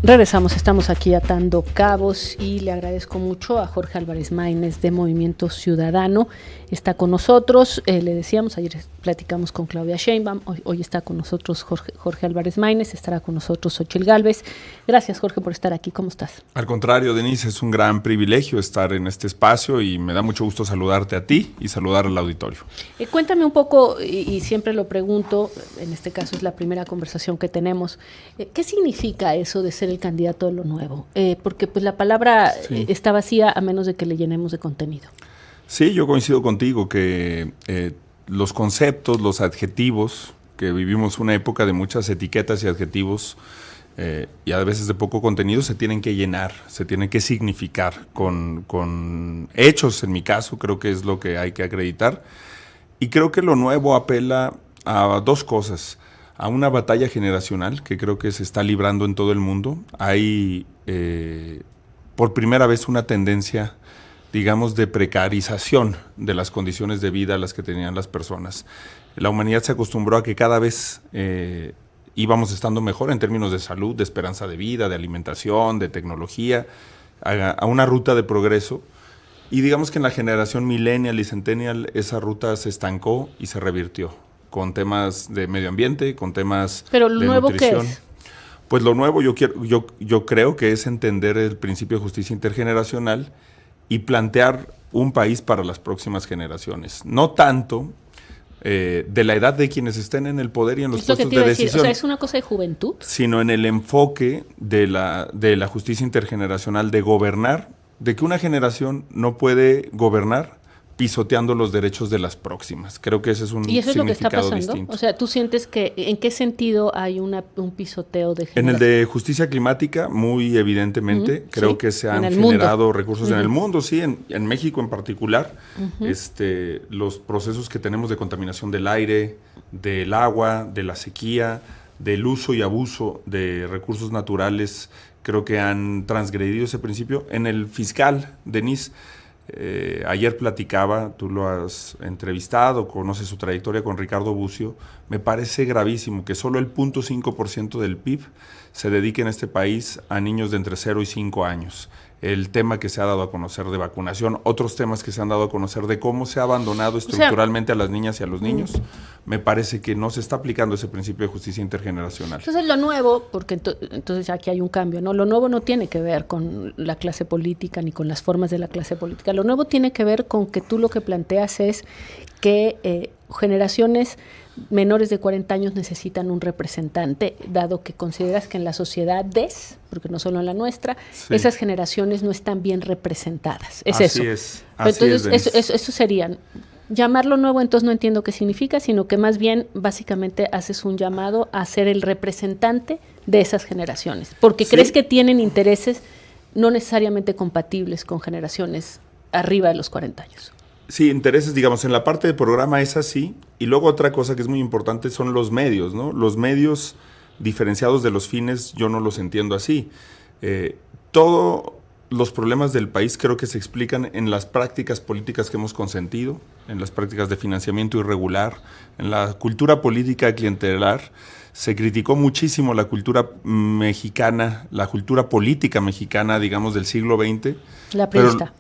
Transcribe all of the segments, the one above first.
Regresamos, estamos aquí atando cabos y le agradezco mucho a Jorge Álvarez Maínez de Movimiento Ciudadano. Está con nosotros, le decíamos, ayer platicamos con Claudia Sheinbaum, hoy está con nosotros Jorge Álvarez Maínez, estará con nosotros Xochitl Gálvez. Gracias, Jorge, por estar aquí. ¿Cómo estás? Al contrario, Denise, es un gran privilegio estar en este espacio y me da mucho gusto saludarte a ti y saludar al auditorio. Cuéntame un poco, y siempre lo pregunto, en este caso es la primera conversación que tenemos, ¿qué significa eso de ser el candidato de lo nuevo? Porque pues la palabra está vacía a menos de que le llenemos de contenido. Sí, yo coincido contigo que los conceptos, los adjetivos, que vivimos una época de muchas etiquetas y adjetivos y a veces de poco contenido, se tienen que llenar, se tienen que significar con hechos, en mi caso, creo que es lo que hay que acreditar. Y creo que lo nuevo apela a dos cosas. A una batalla generacional que creo que se está librando en todo el mundo. Hay por primera vez una tendencia, digamos, de precarización de las condiciones de vida a las que tenían las personas. La humanidad se acostumbró a que cada vez íbamos estando mejor en términos de salud, de esperanza de vida, de alimentación, de tecnología, a una ruta de progreso. Y digamos que en la generación millennial y centennial esa ruta se estancó y se revirtió con temas de medio ambiente, con temas de nutrición. ¿Pero lo nuevo qué es? Pues lo nuevo yo creo que es entender el principio de justicia intergeneracional y plantear un país para las próximas generaciones. No tanto de la edad de quienes estén en el poder y en los puestos de decisión. O sea, ¿es una cosa de juventud? Sino en el enfoque de la justicia intergeneracional, de gobernar, de que una generación no puede gobernar pisoteando los derechos de las próximas. Creo que ese es un significado distinto. ¿Y eso es lo que está pasando? Distinto. O sea, ¿tú sientes que en qué sentido hay un pisoteo de generación? En el de justicia climática, muy evidentemente, creo que se han generado recursos en el mundo, sí, en México en particular, los procesos que tenemos de contaminación del aire, del agua, de la sequía, del uso y abuso de recursos naturales, creo que han transgredido ese principio. En el fiscal, Denise, ayer platicaba, tú lo has entrevistado, conoces su trayectoria con Ricardo Bucio, me parece gravísimo que solo el 0.5% del PIB se dedique en este país a niños de entre 0 y 5 años. El tema que se ha dado a conocer de vacunación, otros temas que se han dado a conocer de cómo se ha abandonado estructuralmente a las niñas y a los niños, me parece que no se está aplicando ese principio de justicia intergeneracional. Entonces lo nuevo, porque entonces aquí hay un cambio, ¿no? Lo nuevo no tiene que ver con la clase política ni con las formas de la clase política. Lo nuevo tiene que ver con que tú lo que planteas es que generaciones menores de 40 años necesitan un representante, dado que consideras que en las sociedades, porque no solo en la nuestra, esas generaciones no están bien representadas. Así es. Entonces, eso sería, llamarlo nuevo, entonces no entiendo qué significa, sino que más bien, básicamente, haces un llamado a ser el representante de esas generaciones, porque crees que tienen intereses no necesariamente compatibles con generaciones arriba de los 40 años. Sí, intereses, digamos, en la parte del programa es así. Y luego otra cosa que es muy importante son los medios, ¿no? Los medios diferenciados de los fines, yo no los entiendo así. Todos los problemas del país creo que se explican en las prácticas políticas que hemos consentido, en las prácticas de financiamiento irregular, en la cultura política clientelar. Se criticó muchísimo la cultura mexicana, la cultura política mexicana, digamos, del siglo XX. La priista.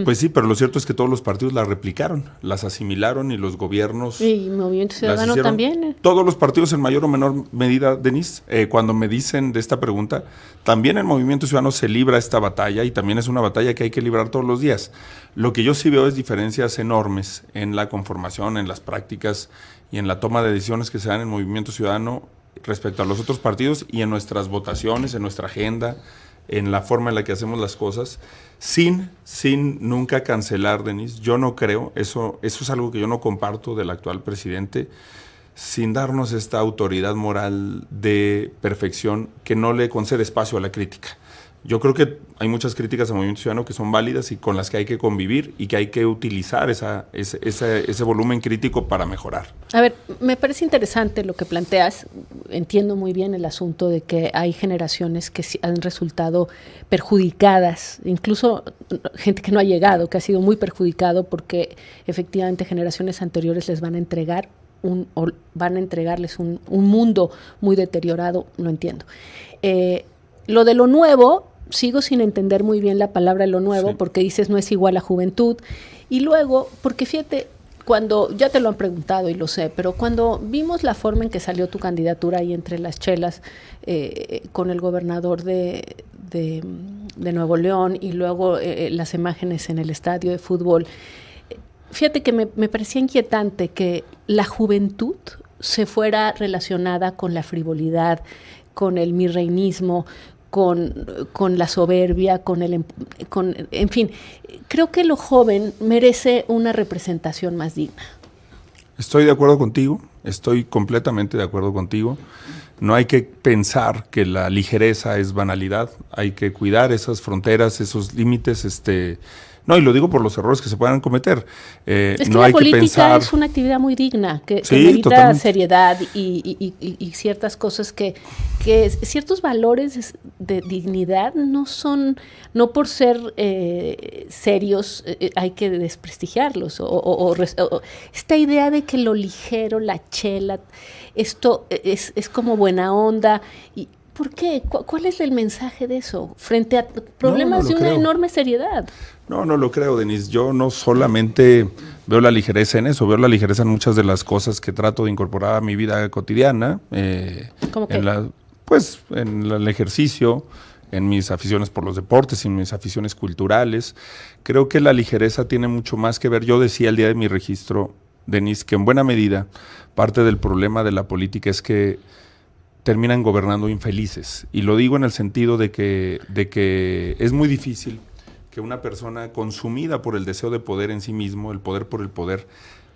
Pues sí, pero lo cierto es que todos los partidos las replicaron, las asimilaron y los gobiernos... Y Movimiento Ciudadano también. Todos los partidos en mayor o menor medida, Denise, cuando me dicen de esta pregunta, también el Movimiento Ciudadano se libra esta batalla y también es una batalla que hay que librar todos los días. Lo que yo sí veo es diferencias enormes en la conformación, en las prácticas y en la toma de decisiones que se dan en el Movimiento Ciudadano respecto a los otros partidos y en nuestras votaciones, en nuestra agenda, en la forma en la que hacemos las cosas, sin nunca cancelar, Denise. Yo no creo, eso es algo que yo no comparto del actual presidente, sin darnos esta autoridad moral de perfección que no le concede espacio a la crítica. Yo creo que hay muchas críticas al Movimiento Ciudadano que son válidas y con las que hay que convivir y que hay que utilizar ese volumen crítico para mejorar. A ver, me parece interesante lo que planteas. Entiendo muy bien el asunto de que hay generaciones que han resultado perjudicadas, incluso gente que no ha llegado, que ha sido muy perjudicado porque efectivamente generaciones anteriores les van a entregar van a entregarles un mundo muy deteriorado, lo entiendo. lo de lo nuevo, sigo sin entender muy bien la palabra lo nuevo, porque dices no es igual a juventud. Y luego, porque fíjate, cuando, ya te lo han preguntado y lo sé, pero cuando vimos la forma en que salió tu candidatura ahí entre las chelas con el gobernador de Nuevo León y luego las imágenes en el estadio de fútbol, fíjate que me parecía inquietante que la juventud se fuera relacionada con la frivolidad, con el mirreinismo, con la soberbia, en fin, creo que lo joven merece una representación más digna. Estoy de acuerdo contigo, estoy completamente de acuerdo contigo. No hay que pensar que la ligereza es banalidad, hay que cuidar esas fronteras, esos límites, no, y lo digo por los errores que se puedan cometer. Es que no la hay política que pensar... es una actividad muy digna, que Sí, necesita totalmente. seriedad y ciertas cosas que ciertos valores de dignidad no por ser serios hay que desprestigiarlos. Esta idea de que lo ligero, la chela, esto es como buena onda. ¿Por qué? ¿Cuál es el mensaje de eso frente a problemas de una enorme seriedad? No lo creo, Denise. Yo no solamente veo la ligereza en eso, veo la ligereza en muchas de las cosas que trato de incorporar a mi vida cotidiana. ¿Cómo qué? En el ejercicio, en mis aficiones por los deportes, en mis aficiones culturales. Creo que la ligereza tiene mucho más que ver. Yo decía el día de mi registro, Denise, que en buena medida parte del problema de la política es que terminan gobernando infelices. Y lo digo en el sentido de que es muy difícil que una persona consumida por el deseo de poder en sí mismo, el poder por el poder,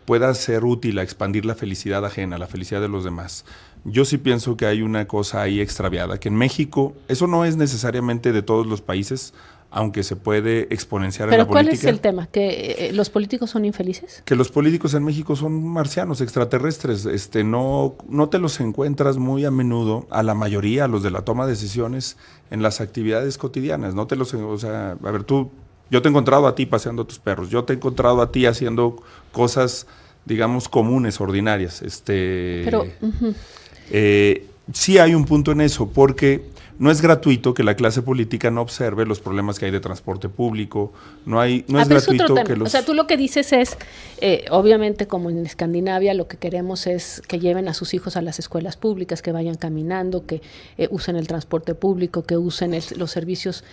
pueda ser útil a expandir la felicidad ajena, la felicidad de los demás. Yo sí pienso que hay una cosa ahí extraviada, que en México, eso no es necesariamente de todos los países, aunque se puede exponenciar en la política. ¿Pero cuál es el tema? ¿Que los políticos son infelices? Que los políticos en México son marcianos, extraterrestres. No te los encuentras muy a menudo, a la mayoría, a los de la toma de decisiones, en las actividades cotidianas. No te los, o sea, a ver, yo te he encontrado a ti paseando a tus perros, yo te he encontrado a ti haciendo cosas, digamos, comunes, ordinarias. Pero Sí hay un punto en eso, porque no es gratuito que la clase política no observe los problemas que hay de transporte público, no es gratuito que los... O sea, tú lo que dices es, obviamente como en Escandinavia, lo que queremos es que lleven a sus hijos a las escuelas públicas, que vayan caminando, que usen el transporte público, que usen los servicios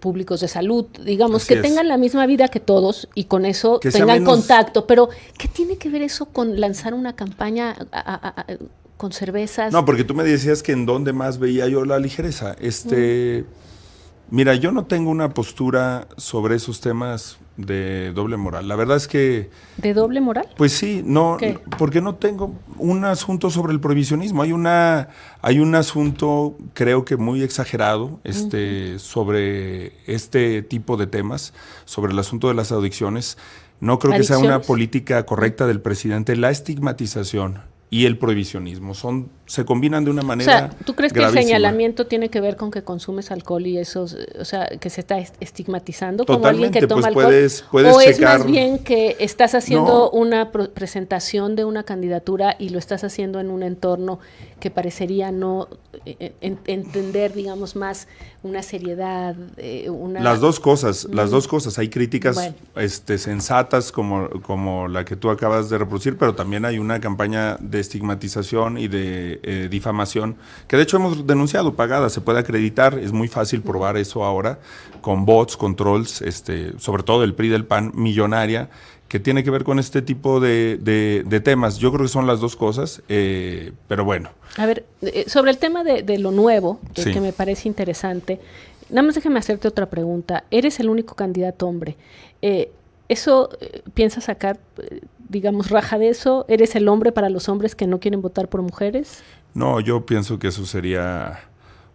públicos de salud, digamos, Así que es. tengan la misma vida que todos y con eso Que sea tengan menos... contacto. Pero, ¿qué tiene que ver eso con lanzar una campaña con cervezas? No, porque tú me decías que en dónde más veía yo la ligereza. Mira, yo no tengo una postura sobre esos temas de doble moral. La verdad es que... ¿De doble moral? Pues sí, no, ¿Qué? porque no tengo un asunto sobre el prohibicionismo. Hay un asunto, creo que muy exagerado, sobre este tipo de temas, sobre el asunto de las adicciones. No creo que sea una política correcta del presidente la estigmatización y el prohibicionismo. Se combinan de una manera O sea, ¿tú crees gravísima. Que el señalamiento tiene que ver con que consumes alcohol y eso, o sea, que se está estigmatizando como Totalmente, alguien que toma pues alcohol? puedes ¿O es checar... más bien que estás haciendo una presentación de una candidatura y lo estás haciendo en un entorno que parecería no entender, digamos, más una seriedad, Las dos cosas. Hay críticas sensatas como la que tú acabas de reproducir, pero también hay una campaña de estigmatización y de difamación, que de hecho hemos denunciado, pagada, se puede acreditar, es muy fácil probar eso ahora, con bots, con trolls, sobre todo del PRI del PAN, millonaria, que tiene que ver con este tipo de temas. Yo creo que son las dos cosas, pero bueno. A ver, sobre el tema de lo nuevo, Sí. que me parece interesante, nada más déjame hacerte otra pregunta. Eres el único candidato hombre. ¿Eso piensas sacar, digamos, raja de eso? ¿Eres el hombre para los hombres que no quieren votar por mujeres? No, yo pienso que eso sería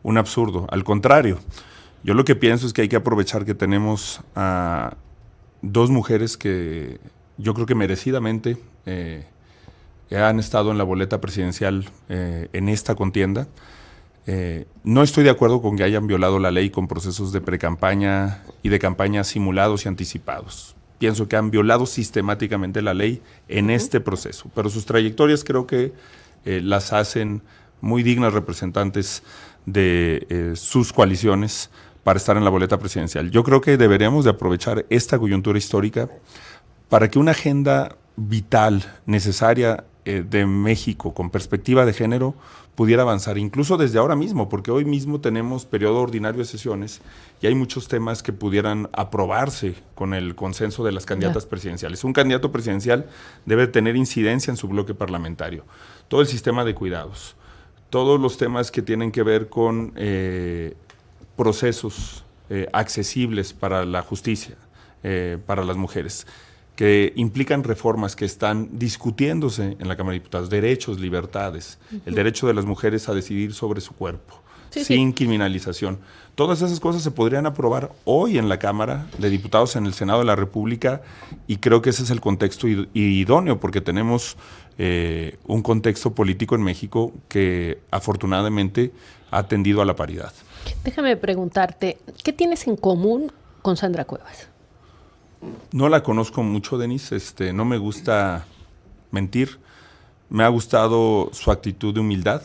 un absurdo. Al contrario, yo lo que pienso es que hay que aprovechar que tenemos a dos mujeres que yo creo que merecidamente han estado en la boleta presidencial en esta contienda. No estoy de acuerdo con que hayan violado la ley con procesos de precampaña y de campaña simulados y anticipados. Pienso que han violado sistemáticamente la ley en este proceso, pero sus trayectorias creo que las hacen muy dignas representantes de sus coaliciones para estar en la boleta presidencial. Yo creo que deberíamos de aprovechar esta coyuntura histórica para que una agenda vital, necesaria de México con perspectiva de género pudiera avanzar, incluso desde ahora mismo, porque hoy mismo tenemos periodo ordinario de sesiones y hay muchos temas que pudieran aprobarse con el consenso de las candidatas presidenciales. Un candidato presidencial debe tener incidencia en su bloque parlamentario. Todo el sistema de cuidados, todos los temas que tienen que ver con procesos accesibles para la justicia, para las mujeres, que implican reformas que están discutiéndose en la Cámara de Diputados, derechos, libertades, el derecho de las mujeres a decidir sobre su cuerpo, sin criminalización. Todas esas cosas se podrían aprobar hoy en la Cámara de Diputados, en el Senado de la República, y creo que ese es el contexto idóneo, porque tenemos un contexto político en México que afortunadamente ha tendido a la paridad. Déjame preguntarte, ¿qué tienes en común con Sandra Cuevas? No la conozco mucho, Denise, no me gusta mentir, me ha gustado su actitud de humildad,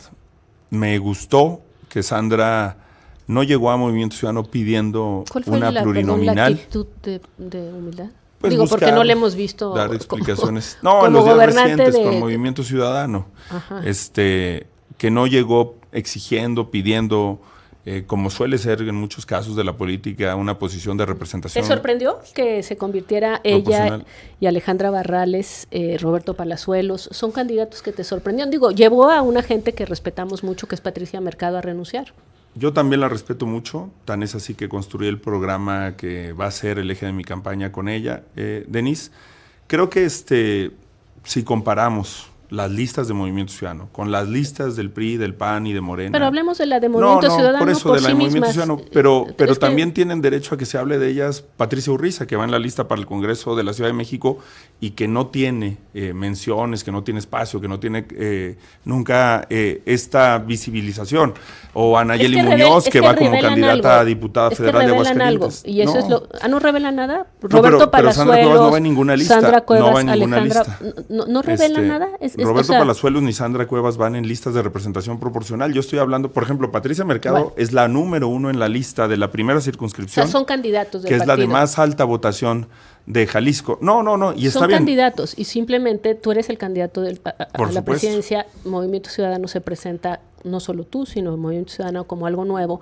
me gustó que Sandra no llegó a Movimiento Ciudadano pidiendo una plurinominal. ¿La actitud de humildad? Pues digo, porque no le hemos visto dar explicaciones. como en los días gobernante recientes con Movimiento Ciudadano, que no llegó exigiendo, pidiendo, como suele ser en muchos casos de la política, una posición de representación. ¿Te sorprendió que se convirtiera ella y Alejandra Barrales, Roberto Palazuelos? ¿Son candidatos que te sorprendieron? Digo, llevó a una gente que respetamos mucho, que es Patricia Mercado, a renunciar. Yo también la respeto mucho, tan es así que construí el programa que va a ser el eje de mi campaña con ella, Denise. Creo que si comparamos las listas de Movimiento Ciudadano con las listas del PRI, del PAN y de Morena. Pero hablemos de la de Movimiento Ciudadano por eso, de la sí de Movimiento mismas. Ciudadano, pero también tienen derecho a que se hable de ellas Patricia Urriza, que va en la lista para el Congreso de la Ciudad de México y que no tiene menciones, que no tiene espacio, que no tiene nunca esta visibilización. O Anayeli Muñoz, que va como candidata a diputada federal de Aguascalientes. Y eso es lo... ¿no revela nada? Roberto Palazuelos, Sandra Cuevas no va en ninguna lista. Sandra Cuevas, no va en ninguna Alejandra, lista. ¿No revela nada? Roberto Palazuelos ni Sandra Cuevas van en listas de representación proporcional. Yo estoy hablando, por ejemplo, Patricia Mercado es la número 1 en la lista de la primera circunscripción. O sea, son candidatos del que partido. Es la de más alta votación de Jalisco. No, y está bien. Son candidatos y simplemente tú eres el candidato a la presidencia. Movimiento Ciudadano se presenta, no solo tú, sino Movimiento Ciudadano como algo nuevo.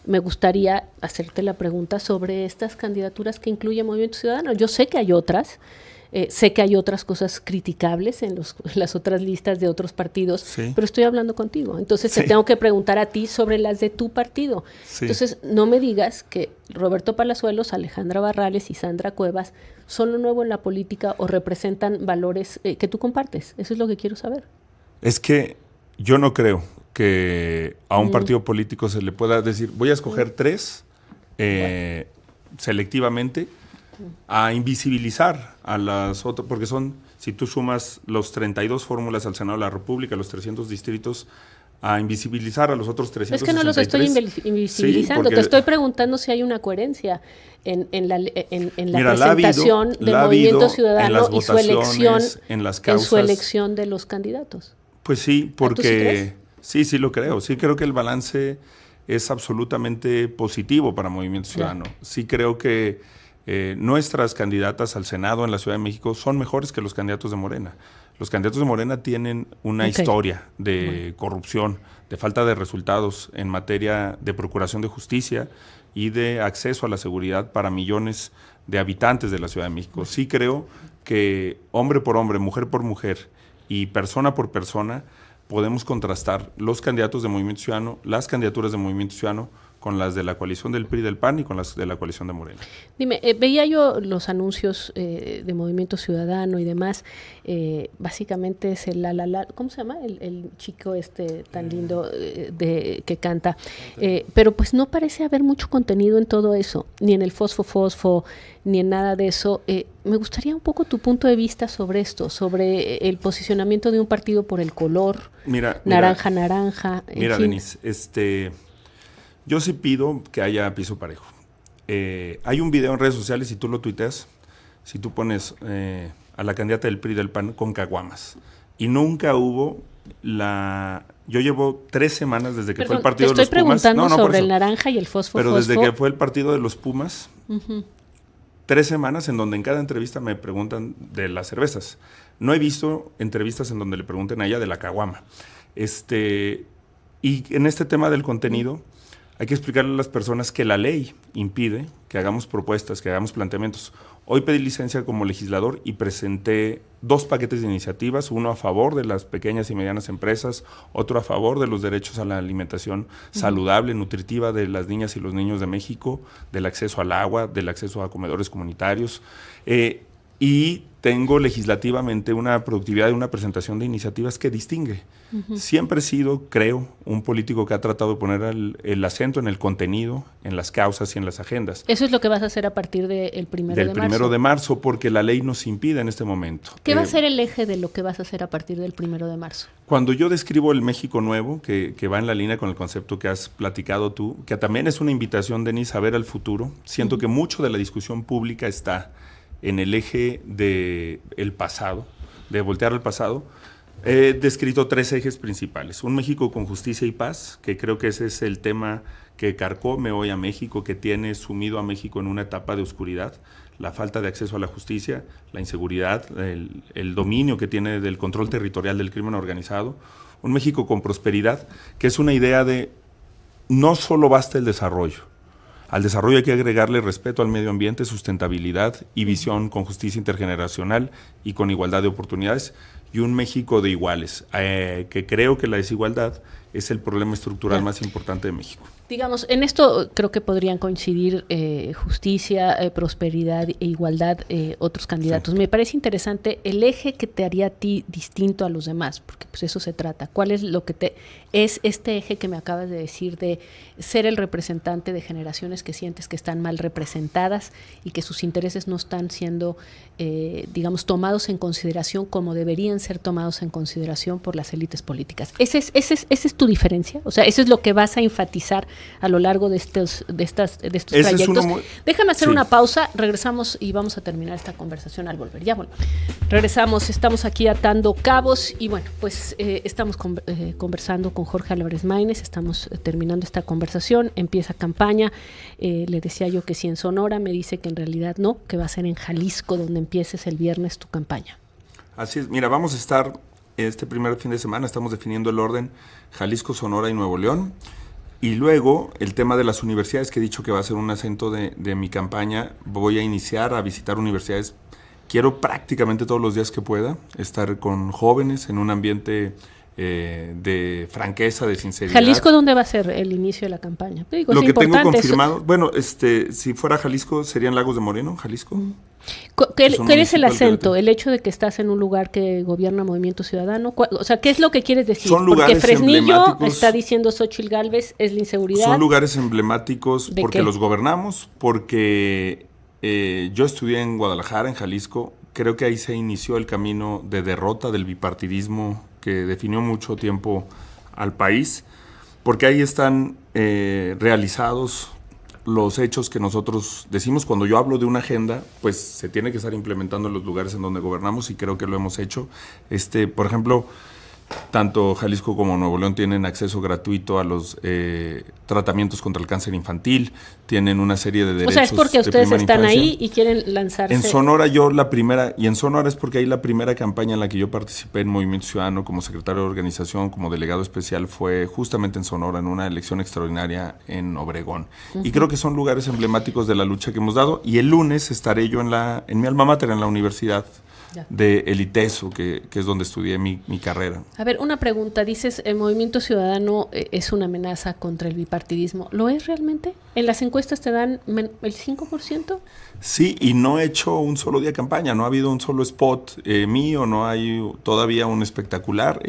Me gustaría hacerte la pregunta sobre estas candidaturas que incluye Movimiento Ciudadano. Yo sé que hay otras. Sé que hay otras cosas criticables en las otras listas de otros partidos, pero estoy hablando contigo. Entonces te tengo que preguntar a ti sobre las de tu partido. Entonces no me digas que Roberto Palazuelos, Alejandra Barrales y Sandra Cuevas son lo nuevo en la política o representan valores que tú compartes. Eso es lo que quiero saber. Es que yo no creo que a un partido político se le pueda decir, voy a escoger tres selectivamente, a invisibilizar a las otras, porque si tú sumas los 32 fórmulas al Senado de la República, los 300 distritos, a invisibilizar a los otros 363. Es que no los estoy invisibilizando, te estoy preguntando si hay una coherencia en la presentación del Movimiento Ciudadano y su elección, en su elección de los candidatos. Pues sí, porque ¿sí sí lo creo, sí creo que el balance es absolutamente positivo para Movimiento Ciudadano. Sí creo que nuestras candidatas al Senado en la Ciudad de México son mejores que los candidatos de Morena. Los candidatos de Morena tienen una historia de corrupción, de falta de resultados en materia de procuración de justicia y de acceso a la seguridad para millones de habitantes de la Ciudad de México. Sí creo que hombre por hombre, mujer por mujer y persona por persona podemos contrastar los candidatos de Movimiento Ciudadano, las candidaturas de Movimiento Ciudadano con las de la coalición del PRI y del PAN y con las de la coalición de Morena. Dime, veía yo los anuncios de Movimiento Ciudadano y demás, básicamente es el ¿cómo se llama? El chico tan lindo que canta, pero pues no parece haber mucho contenido en todo eso, ni en el Fosfo, ni en nada de eso. Me gustaría un poco tu punto de vista sobre esto, sobre el posicionamiento de un partido por el color, naranja. Mira, Denise, yo sí pido que haya piso parejo. Hay un video en redes sociales, si tú lo tuiteas, si tú pones a la candidata del PRI y del PAN con caguamas, y nunca hubo yo llevo 3 semanas desde que fue el Perdón, partido de los Pumas. Te estoy preguntando por sobre eso. el naranja y el fosfo. Pero desde que fue el partido de los Pumas, 3 semanas en donde en cada entrevista me preguntan de las cervezas. No he visto entrevistas en donde le pregunten a ella de la caguama. Y en este tema del contenido, hay que explicarle a las personas que la ley impide que hagamos propuestas, que hagamos planteamientos. Hoy pedí licencia como legislador y presenté 2 paquetes de iniciativas, uno a favor de las pequeñas y medianas empresas, otro a favor de los derechos a la alimentación saludable, nutritiva de las niñas y los niños de México, del acceso al agua, del acceso a comedores comunitarios. Y tengo legislativamente una productividad y una presentación de iniciativas que distingue. Siempre he sido, creo, un político que ha tratado de poner el acento en el contenido, en las causas y en las agendas. Eso es lo que vas a hacer a partir del 1 de marzo. Del 1 de marzo, porque la ley nos impide en este momento. ¿Qué va a ser el eje de lo que vas a hacer a partir del 1 de marzo? Cuando yo describo el México nuevo, que va en la línea con el concepto que has platicado tú, que también es una invitación, Denise, a ver al futuro, siento que mucho de la discusión pública está en el eje del pasado, de voltear al pasado. He descrito 3 ejes principales. Un México con justicia y paz, que creo que ese es el tema que carcome hoy a México, que tiene sumido a México en una etapa de oscuridad. La falta de acceso a la justicia, la inseguridad, el dominio que tiene del control territorial del crimen organizado. Un México con prosperidad, que es una idea de no solo basta el desarrollo. Al desarrollo hay que agregarle respeto al medio ambiente, sustentabilidad y visión con justicia intergeneracional y con igualdad de oportunidades, y un México de iguales, que creo que la desigualdad es el problema estructural más importante de México. Digamos, en esto creo que podrían coincidir justicia, prosperidad e igualdad otros candidatos. Sí. Me parece interesante el eje que te haría a ti distinto a los demás, porque pues eso se trata. ¿Cuál es lo que es este eje que me acabas de decir de ser el representante de generaciones que sientes que están mal representadas y que sus intereses no están siendo, digamos, tomados en consideración como deberían ser tomados en consideración por las élites políticas? ¿Esa es tu diferencia? O sea, ¿eso es lo que vas a enfatizar a lo largo de estos trayectos? Déjame hacer una pausa, regresamos y vamos a terminar esta conversación al volver. Ya volvemos. Regresamos, estamos aquí atando cabos y bueno, pues estamos conversando con Jorge Álvarez Maínez, estamos terminando esta conversación, empieza campaña, le decía yo que si en Sonora, me dice que en realidad no, que va a ser en Jalisco donde empieces el viernes tu campaña. Así es, mira, vamos a estar este primer fin de semana, estamos definiendo el orden Jalisco, Sonora y Nuevo León. Y luego, el tema de las universidades, que he dicho que va a ser un acento de mi campaña. Voy a iniciar a visitar universidades. Quiero prácticamente todos los días que pueda estar con jóvenes en un ambiente de franqueza, de sinceridad. ¿Jalisco dónde va a ser el inicio de la campaña? Digo, lo que tengo confirmado, bueno, si fuera Jalisco, serían Lagos de Moreno, Jalisco. ¿Cuál es el acento? ¿El hecho de que estás en un lugar que gobierna Movimiento Ciudadano? O sea, ¿qué es lo que quieres decir? Son lugares porque Fresnillo emblemáticos. Está diciendo Xóchitl Gálvez, es la inseguridad. Son lugares emblemáticos porque qué? Los gobernamos, porque yo estudié en Guadalajara, en Jalisco. Creo que ahí se inició el camino de derrota del bipartidismo que definió mucho tiempo al país, porque ahí están realizados los hechos que nosotros decimos. Cuando yo hablo de una agenda, pues se tiene que estar implementando en los lugares en donde gobernamos y creo que lo hemos hecho. Por ejemplo, tanto Jalisco como Nuevo León tienen acceso gratuito a los tratamientos contra el cáncer infantil, tienen una serie de derechos. O sea, es porque ustedes están infancia. ahí y quieren lanzarse. En Sonora en Sonora es porque ahí la primera campaña en la que yo participé en Movimiento Ciudadano como secretario de organización, como delegado especial, fue justamente en Sonora, en una elección extraordinaria en Obregón. Y creo que son lugares emblemáticos de la lucha que hemos dado. Y el lunes estaré yo en mi alma mater, en la universidad de El ITESO, que es donde estudié mi carrera. A ver, una pregunta. Dices, el Movimiento Ciudadano es una amenaza contra el bipartidismo. ¿Lo es realmente? ¿En las encuestas te dan el 5%? Sí, y no he hecho un solo día de campaña. No ha habido un solo spot mío, no hay todavía un espectacular.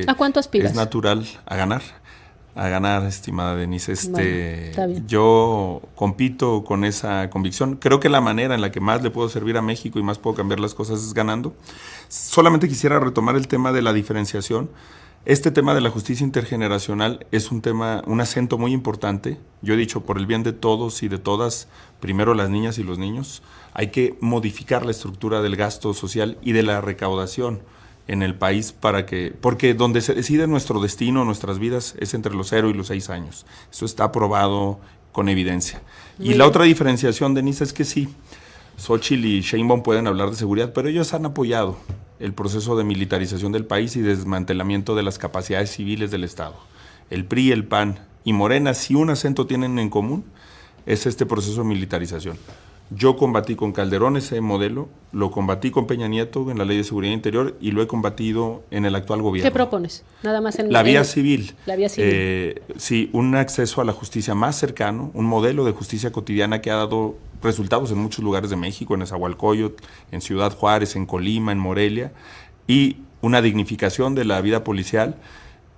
¿A cuánto aspiras? Es natural a ganar, estimada Denise. Bueno, está bien. Yo compito con esa convicción. Creo que la manera en la que más le puedo servir a México y más puedo cambiar las cosas es ganando. Solamente quisiera retomar el tema de la diferenciación. Este tema de la justicia intergeneracional es un acento muy importante. Yo he dicho, por el bien de todos y de todas, primero las niñas y los niños, hay que modificar la estructura del gasto social y de la recaudación en el país porque donde se decide nuestro destino, nuestras vidas, es entre los 0 y los 6 años. Eso está probado con evidencia. Y la otra diferenciación, Denise, es que sí, Xóchitl y Sheinbaum pueden hablar de seguridad, pero ellos han apoyado el proceso de militarización del país y desmantelamiento de las capacidades civiles del Estado. El PRI, el PAN y Morena, si un acento tienen en común, es este proceso de militarización. Yo combatí con Calderón ese modelo, lo combatí con Peña Nieto en la Ley de Seguridad Interior y lo he combatido en el actual gobierno. ¿Qué propones? Nada más la vía civil. La vía civil. Sí, un acceso a la justicia más cercano, un modelo de justicia cotidiana que ha dado resultados en muchos lugares de México, en Nezahualcóyotl, en Ciudad Juárez, en Colima, en Morelia, y una dignificación de la vida policial.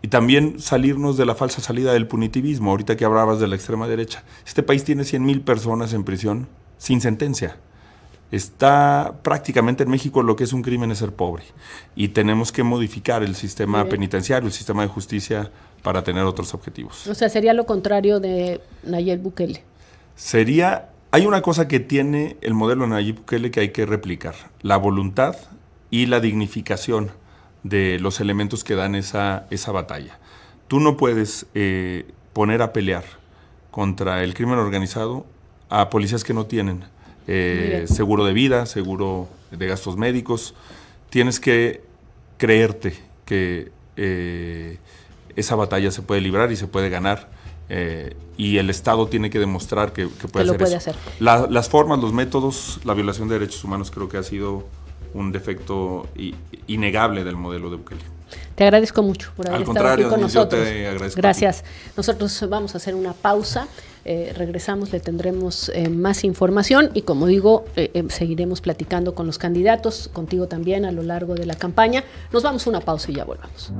Y también salirnos de la falsa salida del punitivismo, ahorita que hablabas de la extrema derecha. Este país tiene 100,000 personas en prisión sin sentencia. Está prácticamente en México lo que es un crimen es ser pobre. Y tenemos que modificar el sistema penitenciario, el sistema de justicia para tener otros objetivos. O sea, sería lo contrario de Nayib Bukele. Hay una cosa que tiene el modelo Nayib Bukele que hay que replicar, la voluntad y la dignificación de los elementos que dan esa batalla. Tú no puedes poner a pelear contra el crimen organizado a policías que no tienen seguro de vida, seguro de gastos médicos. Tienes que creerte que esa batalla se puede librar y se puede ganar, y el Estado tiene que demostrar que puede hacer eso. Las formas, los métodos, la violación de derechos humanos creo que ha sido un defecto innegable del modelo de Bukele. Te agradezco mucho por haber estado aquí con nosotros. Yo te agradezco. Gracias. Nosotros vamos a hacer una pausa. Regresamos, le tendremos más información y, como digo, seguiremos platicando con los candidatos, contigo también a lo largo de la campaña. Nos vamos a una pausa y ya volvamos.